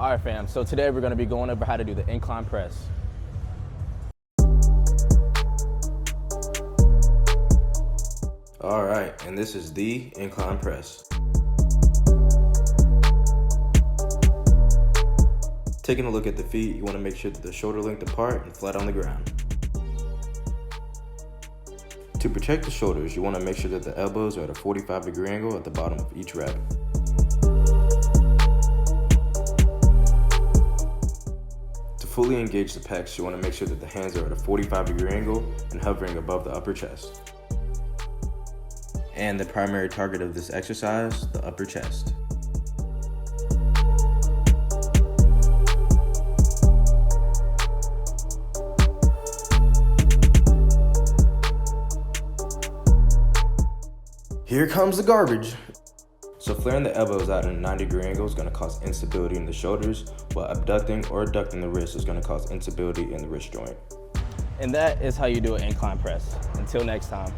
All right, fam, so today we're gonna be going over how to do the incline press. All right, and this is the incline press. Taking a look at the feet, you want to make sure that they're shoulder length apart and flat on the ground. To protect the shoulders, you want to make sure that the elbows are at a 45-degree angle at the bottom of each rep. To fully engage the pecs, you want to make sure that the hands are at a 45-degree angle and hovering above the upper chest. And the primary target of this exercise, the upper chest. Here comes the garbage. So flaring the elbows out in a 90-degree angle is going to cause instability in the shoulders, while abducting or adducting the wrist is going to cause instability in the wrist joint. And that is how you do an incline press. Until next time.